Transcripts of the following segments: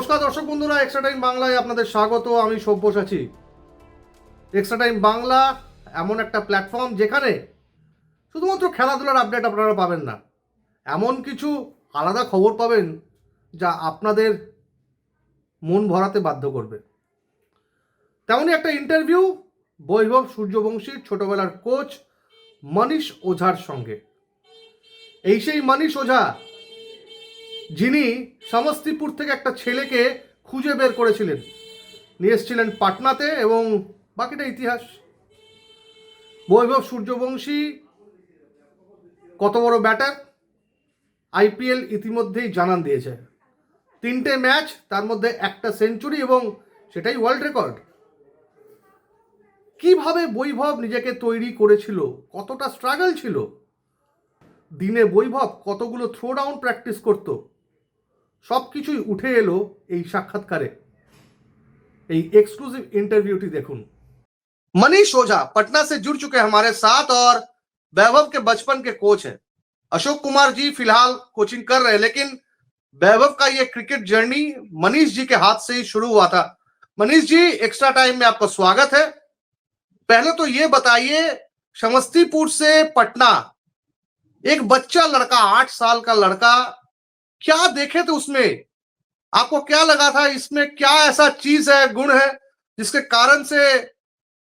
নমস্কার দর্শক বন্ধুরা, এক্সট্রা টাইম বাংলায় আপনাদের স্বাগত। আমি সব্যসাচী। এক্সট্রা টাইম বাংলা এমন একটা প্ল্যাটফর্ম যেখানে শুধুমাত্র খেলাধুলার আপডেট আপনারা পাবেন না, এমন কিছু আলাদা খবর পাবেন যা আপনাদের মন ভরাতে বাধ্য করবে। তেমনই একটা ইন্টারভিউ বৈভব সূর্যবংশীর ছোটবেলার কোচ মনীষ ওঝার সঙ্গে। এই সেই মনীষ ওঝা যিনি সমস্তিপুর থেকে একটা ছেলেকে খুঁজে বের করেছিলেন, নিয়ে এসেছিলেন পাটনাতে, এবং বাকিটা ইতিহাস। বৈভব সূর্যবংশী কত বড় ব্যাটার আইপিএল ইতিমধ্যেই জানান দিয়েছে। 3টে ম্যাচ, তার মধ্যে একটা সেঞ্চুরি, এবং সেটাই ওয়ার্ল্ড রেকর্ড। কিভাবে বৈভব নিজেকে তৈরি করেছিল, কতটা স্ট্রাগল ছিল, দিনে বৈভব কতগুলো থ্রো ডাউন প্র্যাকটিস করত, সব কিছুই উঠে এলো এই সাক্ষাৎকারে। এই এক্সক্লুসিভ ইন্টারভিউটি দেখুন। मनीष ओझा पटना से जुड़ चुके हैं हमारे साथ, और वैभव के बचपन के कोच हैं। अशोक कुमार जी फिलहाल कोचिंग कर रहे हैं, लेकिन वैभव का ये क्रिकेट जर्नी मनीष जी के हाथ से ही शुरू हुआ था। मनीष जी, एक्स्ट्रा टाइम में आपका स्वागत है। पहले तो ये बताइए, समस्तीपुर से पटना, एक बच्चा लड़का, 8 साल का लड़का, क्या देखे थे उसमें? आपको क्या लगा था इसमें क्या ऐसा चीज है, गुण है, जिसके कारण से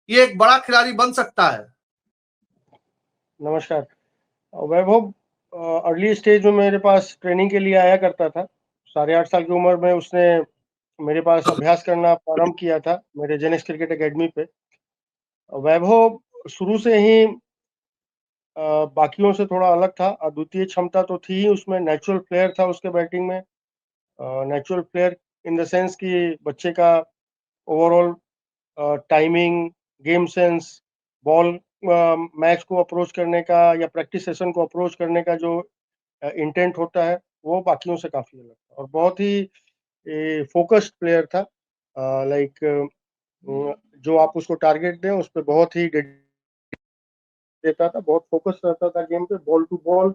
ये एक बड़ा खिलाड़ी बन सकता है? नमस्कार। वैभव अर्ली स्टेज में मेरे पास ट्रेनिंग के लिए आया करता था। 8.5 साल की उम्र में उसने मेरे पास अभ्यास करना प्रारंभ किया था मेरे जेनेक्स क्रिकेट एकेडमी पे। वैभव शुरू से ही बाकियों से थोड़ा अलग था। अद्वितीय क्षमता तो थी ही उसमें, नेचुरल प्लेयर था उसके बैटिंग में। Natural player in the sense कि बच्चे का overall timing, game sense, ball match को अप्रोच करने का या प्रैक्टिस सेशन को अप्रोच करने का जो इंटेंट होता है, वो बाकियों से काफ़ी अलग था और बहुत ही फोकस्ड प्लेयर था। लाइक जो आप उसको टारगेट दें उस पे बहुत ही देता था, बहुत फोकस रहता था गेम पे, बॉल टू बॉल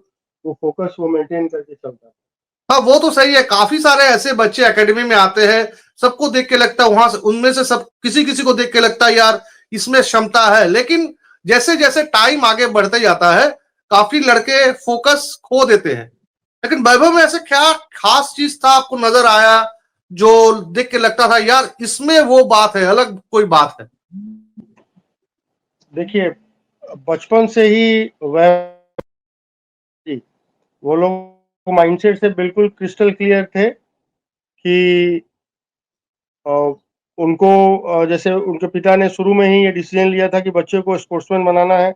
वो फोकस वो मेंटेन करके चलता था। हाँ, वो तो सही है। काफी सारे ऐसे बच्चे एकेडमी में आते हैं, सबको देख के लगता है, वहां से उनमें से सब किसी को देख के लगता है यार इसमें क्षमता है, लेकिन जैसे जैसे टाइम आगे बढ़ते जाता है काफी लड़के फोकस खो देते हैं। लेकिन वैभव में ऐसे क्या खास चीज था आपको नजर आया जो देख के लगता था यार इसमें वो बात है, अलग कोई बात है? देखिए, बचपन से ही वो लोग माइंडसेट से बिल्कुल क्रिस्टल क्लियर थे कि उनको जैसे उनके पिता ने शुरू में ही ये डिसीजन लिया था कि बच्चे को स्पोर्ट्समैन बनाना है,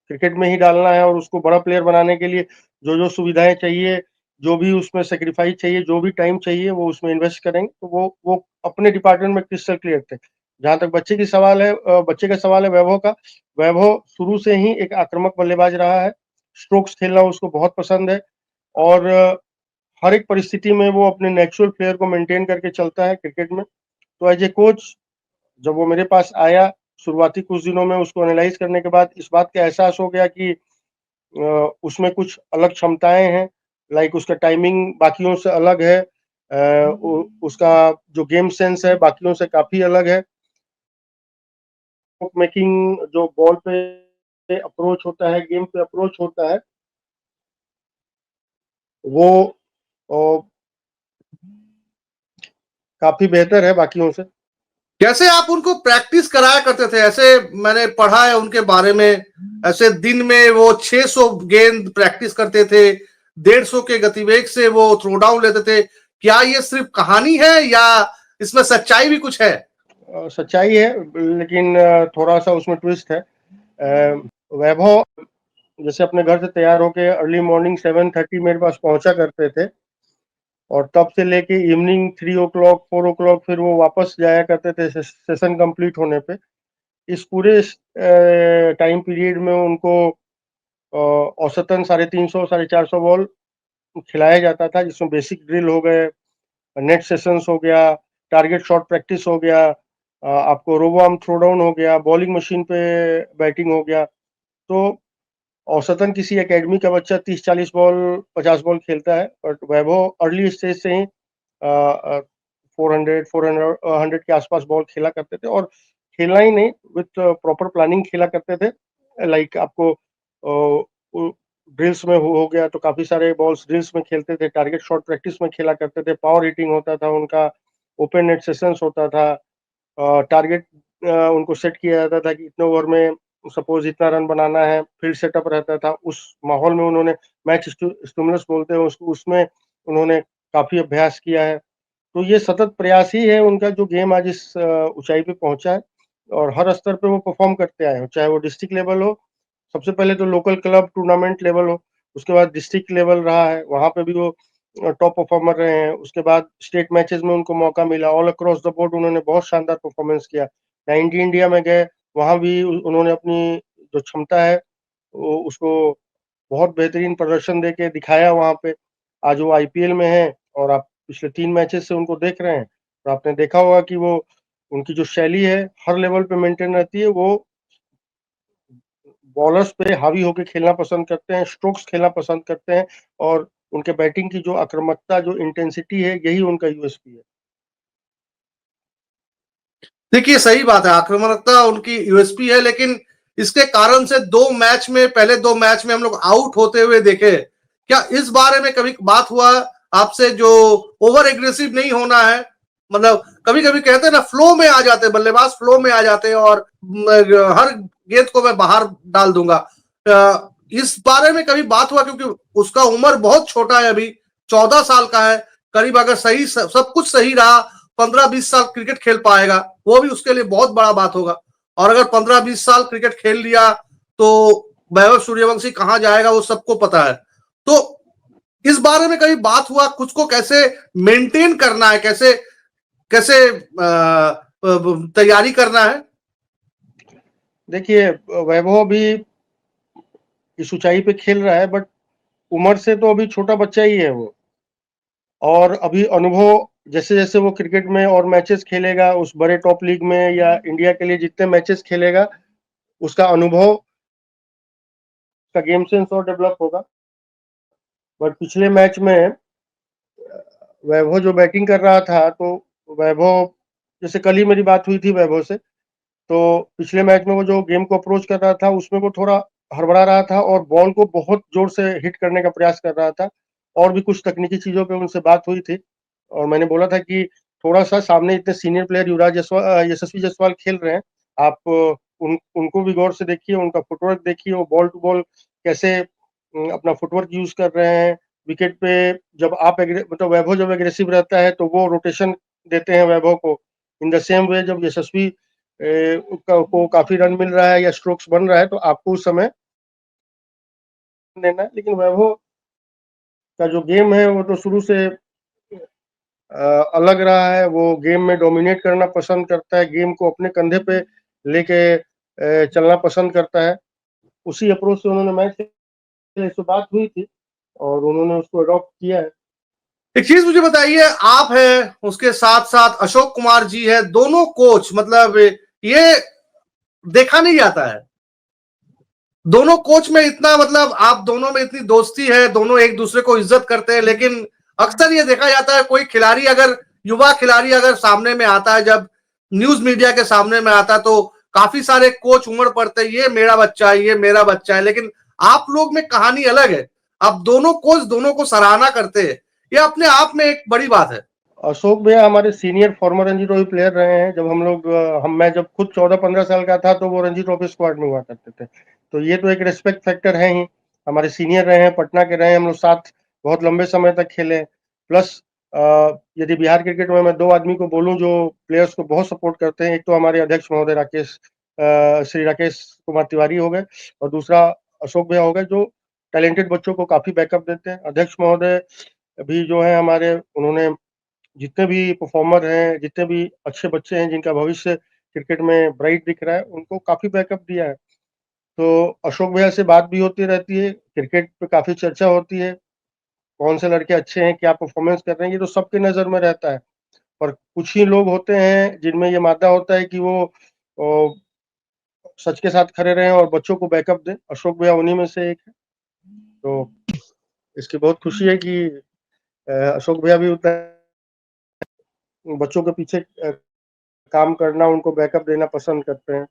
क्रिकेट में ही डालना है और उसको बड़ा प्लेयर बनाने के लिए जो सुविधाएं चाहिए, जो भी उसमें सेक्रीफाइस चाहिए, जो भी टाइम चाहिए वो उसमें इन्वेस्ट करेंगे। तो वो अपने डिपार्टमेंट में क्रिस्टल क्लियर थे। जहाँ तक बच्चे का सवाल है वैभव का, वैभव शुरू से ही एक आक्रामक बल्लेबाज रहा है। स्ट्रोक्स खेलना उसको बहुत पसंद है और हर एक परिस्थिति में वो अपने नेचुरल प्लेयर को मेंटेन करके चलता है क्रिकेट में। तो एज ए कोच जब वो मेरे पास आया, शुरुआती कुछ दिनों में उसको एनालाइज करने के बाद इस बात का एहसास हो गया कि उसमें कुछ अलग क्षमताएं हैं। लाइक उसका टाइमिंग बाकियों से अलग है, उसका जो गेम सेंस है बाकियों से काफी अलग है। मेकिंग जो बॉल पे अप्रोच होता है, गेम पे अप्रोच होता है, वो काफी बेहतर है बाकियों से। कैसे आप उनको प्रैक्टिस कराया करते थे? ऐसे मैंने पढ़ा है उनके बारे में, ऐसे दिन में वो 600 गेंद प्रैक्टिस करते थे, 150 के गतिवेग से वो थ्रो डाउन लेते थे। क्या ये सिर्फ कहानी है या इसमें सच्चाई भी कुछ है? सच्चाई है, लेकिन थोड़ा सा उसमें ट्विस्ट है। वैभव जैसे अपने घर से तैयार होके अर्ली मॉर्निंग 7:30 मेरे पास पहुंचा करते थे और तब से लेके इवनिंग 3 o'clock 4 o'clock फिर वो वापस जाया करते थे सेशन कंप्लीट होने पे। इस पूरे टाइम पीरियड में उनको औसतन 350 450 बॉल खिलाया जाता था, जिसमें बेसिक ड्रिल हो गए, नेट सेशंस हो गया, टारगेट शॉट प्रैक्टिस हो गया, आपको रोबो आर्म थ्रो डाउन हो गया, बॉलिंग मशीन पे बैटिंग हो गया। तो औसतन किसी एकेडमी का बच्चा 30-40 बॉल 50 बॉल खेलता है, बट वैभव अर्ली स्टेज से ही 400 के आसपास बॉल खेला करते थे, और खेलना ही नहीं, विथ प्रॉपर प्लानिंग खेला करते थे। लाइक आपको ड्रिल्स में हो गया तो काफी सारे बॉल्स ड्रिल्स में खेलते थे, टारगेट शॉट प्रैक्टिस में खेला करते थे, पावर हिटिंग होता था उनका, ओपन नेट सेशंस होता था, टारगेट उनको सेट किया जाता था कि इतने ओवर में सपोज इतना रन बनाना है, फील्ड सेटअप रहता था। उस माहौल में उन्होंने मैच स्टिमुलस बोलते हैं उसको, उसमें उन्होंने काफी अभ्यास किया है। तो ये सतत प्रयास ही है उनका जो गेम आज इस ऊंचाई पे पहुंचा है, और हर स्तर पे वो परफॉर्म करते आए हो, चाहे वो डिस्ट्रिक्ट लेवल हो, सबसे पहले तो लोकल क्लब टूर्नामेंट लेवल हो, उसके बाद डिस्ट्रिक्ट लेवल रहा है, वहां पे भी वो टॉप परफॉर्मर रहे हैं, उसके बाद स्टेट मैचेस में उनको मौका मिला, ऑल अक्रॉस द बोर्ड उन्होंने बहुत शानदार परफॉर्मेंस किया। 90 इंडिया में गए, वहां भी उन्होंने अपनी जो क्षमता है उसको बहुत बेहतरीन प्रदर्शन देके दिखाया वहां पे। आज वो आईपीएल में है, और आप पिछले 3 मैचेस से उनको देख रहे हैं, तो आपने देखा होगा कि वो उनकी जो शैली है हर लेवल पे मेंटेन रहती है। वो बॉलर्स पे हावी होकर खेलना पसंद करते हैं, स्ट्रोक्स खेलना पसंद करते हैं, और उनके बैटिंग की जो आक्रामकता, जो इंटेंसिटी है, यही उनका यूएसपी है। देखिए सही बात है, आक्रामकता उनकी यूएसपी है, लेकिन इसके कारण से 2 मैच में, पहले 2 मैच में हम लोग आउट होते हुए देखे। क्या इस बारे में कभी बात हुआ आपसे, जो ओवर एग्रेसिव नहीं होना है? मतलब कभी कभी कहते हैं ना, फ्लो में आ जाते बल्लेबाज, फ्लो में आ जाते हैं और हर गेंद को मैं बाहर डाल दूंगा। इस बारे में कभी बात हुआ? क्योंकि उसका उम्र बहुत छोटा है, अभी 14 साल का है करीब। अगर सही सब कुछ सही रहा, 15-20 साल क्रिकेट खेल पाएगा, वो भी उसके लिए बहुत बड़ा बात होगा। और अगर 15-20 साल क्रिकेट खेल लिया तो वैभव सूर्यवंशी कहां जाएगा वो सबको पता है। तो इस बारे में कभी बात हुआ, खुद को कैसे मेंटेन करना है, कैसे कैसे तैयारी करना है? देखिए, वैभव भी इस ऊंचाई पे खेल रहा है, बट उम्र से तो अभी छोटा बच्चा ही है वो, और अभी अनुभव जैसे जैसे वो क्रिकेट में और मैचेस खेलेगा, उस बड़े टॉप लीग में या इंडिया के लिए जितने मैचेस खेलेगा, उसका अनुभव, का गेम सेंस और डेवलप होगा। बट पिछले मैच में वैभव जो बैटिंग कर रहा था, तो वैभव, जैसे कल ही मेरी बात हुई थी वैभव से, तो पिछले मैच में वो जो गेम को अप्रोच कर रहा था उसमें वो थोड़ा हड़बड़ा रहा था, और बॉल को बहुत जोर से हिट करने का प्रयास कर रहा था। और भी कुछ तकनीकी चीजों पे उनसे बात हुई थी, और मैंने बोला था कि थोड़ा सा सामने इतने सीनियर प्लेयर युवराज यशस्वी जायसवाल खेल रहे हैं, आप उनको भी गौर से देखिए, उनका फुटवर्क देखिए, वो बॉल टू बॉल कैसे अपना फुटवर्क यूज कर रहे हैं। विकेट पे जब आप मतलब वैभव जब एग्रेसिव रहता है तो वो रोटेशन देते हैं वैभव को। इन द सेम वे जब यशस्वी को काफी रन मिल रहा है या स्ट्रोक्स बन रहा है, तो आपको उस समय देना है। लेकिन वैभव का जो गेम है वो तो शुरू से अलग रहा है। वो गेम में डोमिनेट करना पसंद करता है, गेम को अपने कंधे पे लेके चलना पसंद करता है। उसी अप्रोच से उन्होंने मैच से बात हुई थी, और उन्होंने उसको अडॉप्ट किया है। एक चीज मुझे बताइए, आप है, उसके साथ साथ अशोक कुमार जी है, दोनों कोच, मतलब ये देखा नहीं जाता है, दोनों कोच में इतना, मतलब आप दोनों में इतनी दोस्ती है, दोनों एक दूसरे को इज्जत करते हैं, लेकिन अक्सर ये देखा जाता है, कोई खिलाड़ी अगर, युवा खिलाड़ी अगर सामने में आता है, जब न्यूज मीडिया के सामने में आता है, तो काफी सारे कोच उमड़ पड़ते हैं, ये मेरा बच्चा है, ये मेरा बच्चा है। लेकिन आप लोग में कहानी अलग है, आप दोनों कोच दोनों को सराहना करते हैं, ये अपने आप में एक बड़ी बात है। अशोक भैया हमारे senior farmer Ranji trophy player रहे हैं। जब हम लोग मैं जब खुद 14-15 साल का था, तो वो रणजी ट्रॉफी स्क्वाड में हुआ करते थे। तो ये तो एक रिस्पेक्ट फैक्टर है ही। हमारे सीनियर रहे हैं, पटना के रहे हैं, हम लोग साथ बहुत लंबे समय तक खेले। प्लस यदि बिहार क्रिकेट में मैं 2 आदमी को बोलूं जो प्लेयर्स को बहुत सपोर्ट करते हैं, एक तो हमारे अध्यक्ष महोदय श्री राकेश कुमार तिवारी हो गए, और दूसरा अशोक भैया हो गए, जो टैलेंटेड बच्चों को काफी बैकअप देते हैं। अध्यक्ष महोदय भी जो है हमारे, उन्होंने जितने भी परफॉर्मर हैं, जितने भी अच्छे बच्चे हैं जिनका भविष्य क्रिकेट में ब्राइट दिख रहा है, उनको काफी बैकअप दिया है। तो अशोक भैया से बात भी होती रहती है, क्रिकेट पे काफी चर्चा होती है, कौन से लड़के अच्छे हैं, क्या परफॉर्मेंस कर रहे हैं, ये तो सबके नजर में रहता है। पर कुछ ही लोग होते हैं जिनमें ये मादा होता है कि वो सच के साथ खड़े रहें और बच्चों को बैकअप दें। अशोक भैया उन्हीं में से एक है। तो इसकी बहुत खुशी है कि अशोक भैया भी उतना बच्चों के पीछे काम करना, उनको बैकअप देना पसंद करते हैं।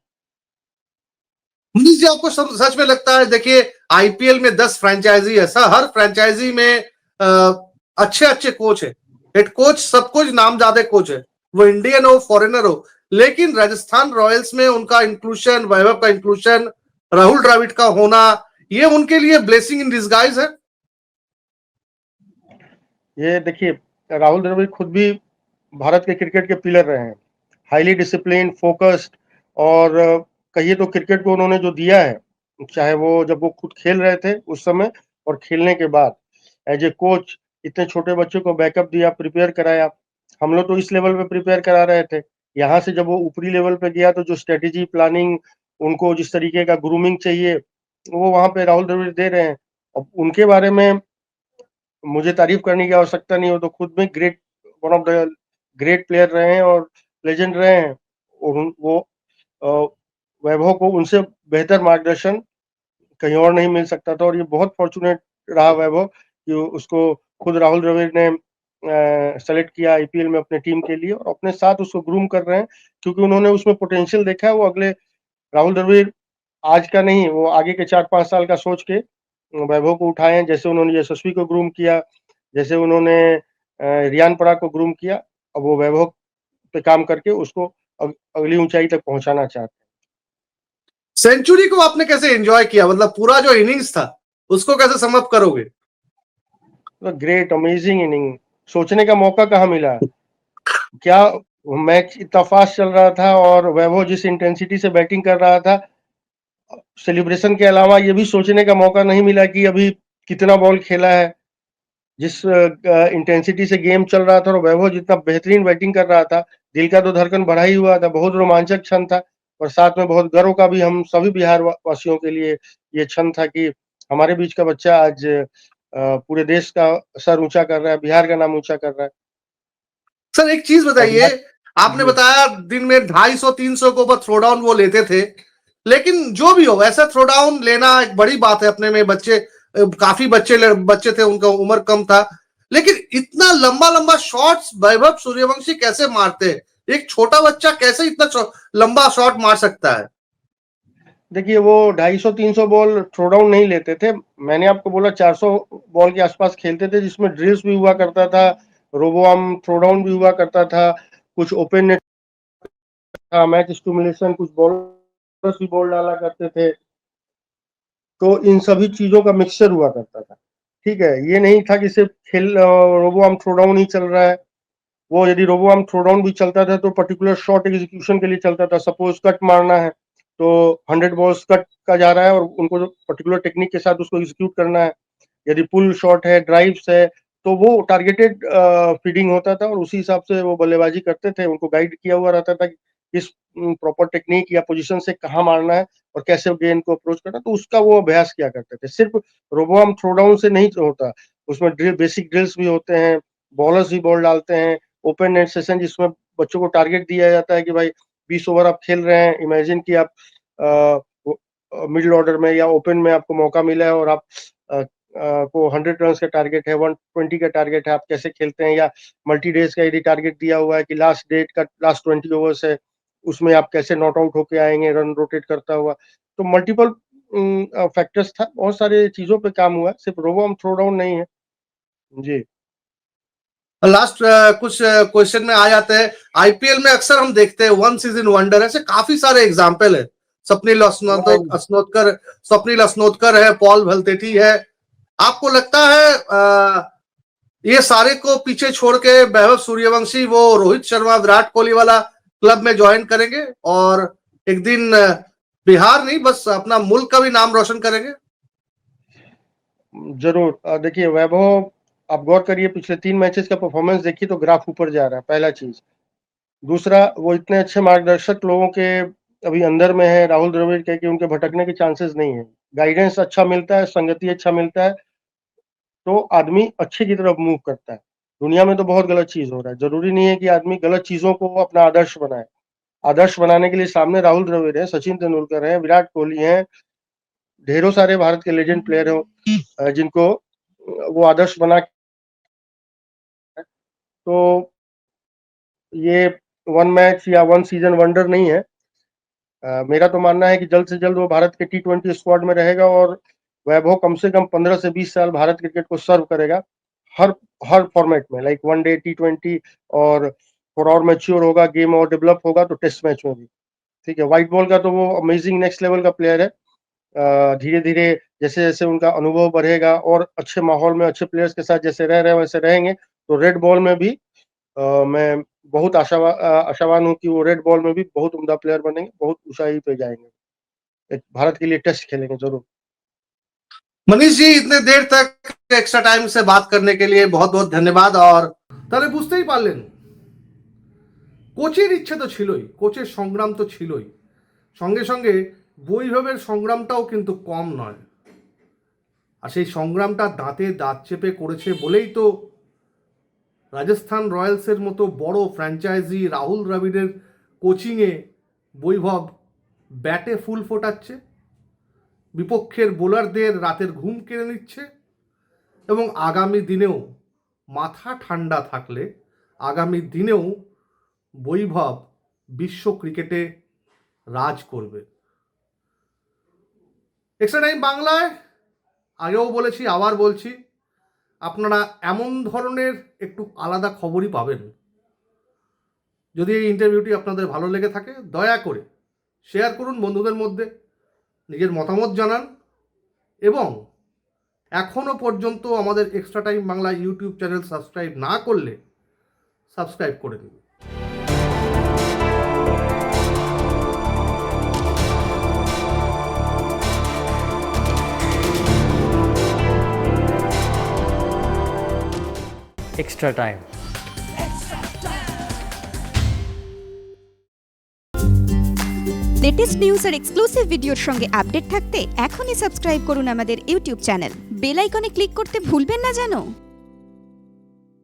मनीष जी, आपको सच में लगता है, देखिए आईपीएल में 10 फ्रेंचाइजी है, हर फ्रेंचाइजी में अच्छे अच्छे कोच है, हेड कोच, सब कुछ नामजादे कोच है, वो इंडियन हो फॉरेनर हो, लेकिन राजस्थान रॉयल्स में उनका इंक्लूशन, वैभव का इंक्लूशन, राहुल द्रविड़ का होना, ये उनके लिए ब्लेसिंग इन डिस्गाइज है। ये देखिए, राहुल द्रविड़ खुद भी भारत के क्रिकेट के पिलर रहे हैं, हाईली डिसिप्लिन, फोकस्ड, और कहिए तो क्रिकेट को उन्होंने जो दिया है, चाहे वो जब वो खुद खेल रहे थे उस समय और खेलने के बाद एज ए कोच, इतने छोटे बच्चों को बैकअप दिया, प्रिपेयर कराया। हम लोग तो इस लेवल पे प्रिपेयर करा रहे थे, यहाँ से जब वो ऊपरी लेवल पे गया तो जो स्ट्रेटेजी प्लानिंग, उनको जिस तरीके का ग्रूमिंग चाहिए, वो वहाँ पे राहुल द्रविड़ दे रहे हैं। अब उनके बारे में मुझे तारीफ करने की आवश्यकता नहीं, वो तो खुद में great, one of the great player रहे हैं और लेजेंड रहे हैं, और वो वैभव को उनसे बेहतर मार्गदर्शन कहीं और नहीं मिल सकता था, और ये बहुत फॉर्चुनेट रहा वैभव कि उसको खुद राहुल द्रविड़ ने सेलेक्ट किया आईपीएल में अपने टीम के लिए, और अपने साथ उसको ग्रूम कर रहे हैं, क्योंकि उन्होंने उसमें पोटेंशियल देखा है। वो अगले, राहुल द्रविड़ आज का नहीं, वो आगे के 4-5 साल का सोच के वैभव को उठाए हैं, जैसे उन्होंने यशस्वी को ग्रूम किया, जैसे उन्होंने रियान पराग को ग्रूम किया। अब वो वैभव पे काम करके उसको अगली ऊंचाई तक पहुंचाना चाहते हैं। सेंचुरी को आपने कैसे एंजॉय किया, मतलब पूरा जो इनिंग्स था उसको कैसे समअप करोगे? ग्रेट, अमेजिंग इनिंग, सोचने का मौका कहाँ मिला, क्या मैच इतना फास्ट चल रहा था, और वैभव जिस इंटेंसिटी से बैटिंग कर रहा था, सेलिब्रेशन के अलावा ये भी सोचने का मौका नहीं मिला कि अभी कितना बॉल खेला है। जिस इंटेंसिटी से गेम चल रहा था और वैभव जितना बेहतरीन बैटिंग कर रहा था, दिल का तो धड़कन बढ़ा ही हुआ था, बहुत रोमांचक क्षण था, और साथ में बहुत गर्व का भी हम सभी बिहार वासियों के लिए ये क्षण था कि हमारे बीच का बच्चा आज पूरे देश का सर ऊंचा कर रहा है, बिहार का नाम ऊंचा कर रहा है। सर एक चीज और बताइए, आपने जी, बताया दिन में 250-300 के ऊपर थ्रो डाउन वो लेते थे, लेकिन जो भी हो ऐसा थ्रो डाउन लेना एक बड़ी बात है अपने में। बच्चे, काफी बच्चे थे, उनका उम्र कम था, लेकिन इतना लंबा लंबा शॉट्स वैभव सूर्यवंशी कैसे मारते हैं? एक छोटा बच्चा कैसे इतना लंबा शॉट मार सकता है? देखिए वो 250-300 बॉल थ्रो डाउन नहीं लेते थे, मैंने आपको बोला 400 बॉल के आसपास खेलते थे, जिसमें ड्रिल्स भी हुआ करता था, रोबो आर्म थ्रो डाउन भी हुआ करता था, कुछ ओपन नेट था, मैच स्टिमुलेशन, कुछ बॉलर्स भी बॉल डाला करते थे, तो इन सभी चीजों का मिक्सचर हुआ करता था। ठीक है, ये नहीं था कि सिर्फ खेल रोबो आर्म थ्रो डाउन ही चल रहा है। वो यदि रोबो आर्म थ्रो डाउन भी चलता था तो पर्टिकुलर शॉट एग्जीक्यूशन के लिए चलता था। सपोज कट मारना है तो 100 बॉल्स कट का जा रहा है और उनको जो पर्टिकुलर टेक्निक के साथ उसको एग्जीक्यूट करना है। यदि पुल शॉट है, ड्राइव्स है, तो वो टारगेटेड फीडिंग होता था और उसी हिसाब से वो बल्लेबाजी करते थे। उनको गाइड किया हुआ रहता था कि किस प्रॉपर टेक्निक या पोजीशन से कहाँ मारना है और कैसे गेंद को अप्रोच करना, तो उसका वो अभ्यास किया करते थे। सिर्फ रोबोआर्म थ्रो डाउन से नहीं होता, उसमें बेसिक ड्रिल्स भी होते हैं, बॉलर्स भी बॉल डालते हैं, ओपन नेट सेशन जिसमें बच्चों को टारगेट दिया जाता है कि भाई 20 ओवर आप खेल रहे हैं, इमेजिन कि आप मिडिल ऑर्डर में या ओपन में आपको मौका मिला है और आप को 100 रन का टारगेट है, 120 का टारगेट है, आप कैसे खेलते हैं, या मल्टी डेज का यदि टारगेट दिया हुआ है कि लास्ट डेट का लास्ट 20 ओवर्स है, उसमें आप कैसे नॉट आउट होके आएंगे रन रोटेट करता हुआ। तो मल्टीपल फैक्टर्स था, बहुत सारे चीजों पे काम हुआ, सिर्फ रोबो हम थ्रो डाउन नहीं है। जी, लास्ट कुछ क्वेश्चन में आ जाते हैं। आईपीएल में अक्सर हम देखते हैं वन सीजन वंडर, ऐसे काफी सारे एग्जाम्पल है। स्वप्निल अस्नोदकर स्वप्निल अस्नोदकर है, पॉल वल्तेटी है। आपको लगता है ये सारे को पीछे छोड़ के वैभव सूर्यवंशी वो रोहित शर्मा, विराट कोहली वाला क्लब में ज्वाइन करेंगे और एक दिन बिहार नहीं बस अपना मुल्क का भी नाम रोशन करेंगे? जरूर। देखिए वैभव, आप गौर करिए, पिछले 3 मैचेस का परफॉर्मेंस देखिए तो ग्राफ ऊपर जा रहा है, पहला चीज। दूसरा, वो इतने अच्छे मार्गदर्शक लोगों के अभी अंदर में है, राहुल द्रविड़ के, कि उनके भटकने के चांसेस नहीं है। गाइडेंस अच्छा मिलता है, संगति अच्छा मिलता है, तो आदमी अच्छे की तरफ मूव करता है। दुनिया में तो बहुत गलत चीज हो रहा है, जरूरी नहीं है कि आदमी गलत चीजों को अपना आदर्श बनाए। आदर्श बनाने के लिए सामने राहुल द्रविड़ है, सचिन तेंदुलकर है, विराट कोहली है, ढेरों सारे भारत के लेजेंड प्लेयर हो जिनको वो आदर्श बना। तो ये वन मैच या वन सीजन वंडर नहीं है। मेरा तो मानना है कि जल्द से जल्द वो भारत के T20 स्क्वाड में रहेगा और वैभव कम से कम 15 से 20 साल भारत क्रिकेट को सर्व करेगा हर हर फॉर्मेट में, लाइक वनडे, T20, और थोड़ा और मैच्योर होगा, गेम और डेवलप होगा तो टेस्ट मैच में भी। ठीक है, व्हाइट बॉल का तो वो अमेजिंग नेक्स्ट लेवल का प्लेयर है। धीरे धीरे जैसे जैसे उनका अनुभव बढ़ेगा और अच्छे माहौल में अच्छे प्लेयर्स के साथ जैसे रह रहे हैं वैसे रहेंगे तो रेड बॉल में भी मैं बहुत आशावान हूँ कि वो रेड बॉल में भी बहुत उम्दा प्लेयर बनेंगे, बहुत ऊंचाई पे जाएंगे, भारत के लिए टेस्ट खेलेंगे जरूर। मनीष जी, इतने देर तक एक्स्ट्रा टाइम से बात करने के लिए बहुत बहुत धन्यवाद। और তাহলে বুঝতেই পারলেন, কোচের ইচ্ছে তো ছিলই, কোচের সংগ্রাম তো ছিলই, সঙ্গে সঙ্গে বৈভবের সংগ্রামটাও কিন্তু কম নয়। আর সেই সংগ্রামটা দাঁতে দাঁত চেপে করেছে বলেই তো রাজস্থান রয়্যালসের মতো বড় ফ্র্যাঞ্চাইজি রাহুল দ্রাবিড়ের কোচিংয়ে বৈভব ব্যাটে ফুল ফোটাচ্ছে, বিপক্ষের বোলারদের রাতের ঘুম কেড়ে নিচ্ছে এবং আগামী দিনেও মাথা ঠান্ডা থাকলে আগামী দিনেও বৈভব বিশ্ব ক্রিকেটে রাজ করবে। এক্সট্রা টাইম বাংলায় আগেও বলেছি, আবার বলছি, আপনারা এমন ধরনের একটু আলাদা খবরই পাবেন। যদি এই ইন্টারভিউটি আপনাদের ভালো লেগে থাকে দয়া করে শেয়ার করুন বন্ধুদের মধ্যে, নিজের মতামত জানান এবং এখনও পর্যন্ত আমাদের extra time Bangla YouTube channel subscribe না করলে সাবস্ক্রাইব করে দিন। extra time. লেটেস্ট নিউজ আর এক্সক্লুসিভ ভিডিওর সঙ্গে আপডেট থাকতে এখনই সাবস্ক্রাইব করুন আমাদের ইউটিউব চ্যানেল। বেল আইকনে ক্লিক করতে ভুলবেন না যেন।